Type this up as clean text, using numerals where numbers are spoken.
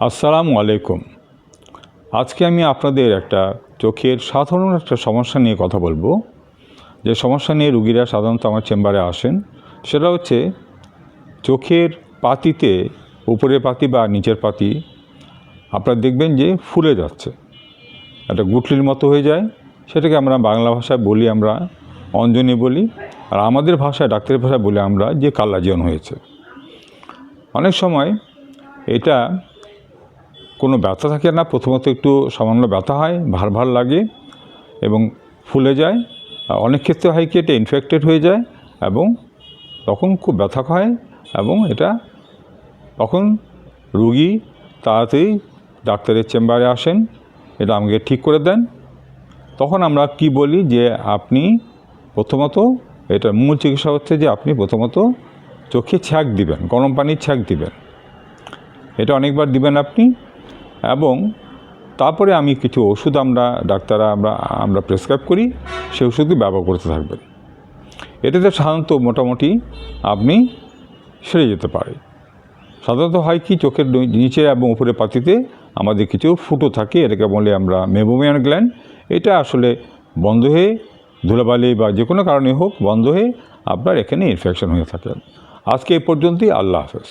আসসালামু আলাইকুম। আজকে আমি আপনাদের একটা চোখের সাধারণ একটা সমস্যা নিয়ে কথা বলবো। যে সমস্যা নিয়ে রুগীরা সাধারণত আমার চেম্বারে আসেন, সেটা হচ্ছে চোখের পাতিতে, উপরের পাতি বা নিচের পাতি আপনারা দেখবেন যে ফুলে যাচ্ছে, একটা গুটলির মতো হয়ে যায়। সেটাকে আমরা বাংলা ভাষায় বলি আমরা অঞ্জনি বলি, আর আমাদের ভাষায়, ডাক্তারের ভাষায় বলি আমরা যে কালাজিয়ন হয়েছে। অনেক সময় এটা কোনো ব্যথা থাকে না, প্রথমত একটু সামান্য ব্যথা হয়, ভার ভার লাগে এবং ফুলে যায়। অনেক ক্ষেত্রে হয় কি এটা ইনফেক্টেড হয়ে যায় এবং তখন খুব ব্যথা হয় এবং এটা তখন রুগী তাড়াতাড়ি ডাক্তারের চেম্বারে আসেন, এটা আমাকে ঠিক করে দেন। তখন আমরা কি বলি যে আপনি প্রথমত, এটার মূল চিকিৎসা হচ্ছে যে আপনি প্রথমত চোখে ছ্যাঁক দিবেন, গরম পানির ছ্যাঁক দিবেন। এটা অনেকবার দিবেন আপনি, এবং তারপরে আমি কিছু ওষুধ আমরা প্রেসক্রাইব করি, সেই ওষুধই ব্যবহার করতে থাকবেন। এটাতে সাধারণত মোটামুটি আপনি সেরে যেতে পারে। সাধারণত হয় কি, চোখের নিচে এবং উপরে পাতিতে আমাদের কিছু ফুটো থাকে, এটাকে বলে আমরা মেবোমিয়ান গ্ল্যান্ড। এটা আসলে বন্ধ হয়ে, ধুলাবালি বা যে কোনো কারণে হোক বন্ধ হয়ে আপনার এখানে ইনফেকশন হয়ে থাকে। আজকে এই পর্যন্তই। আল্লাহ হাফেজ।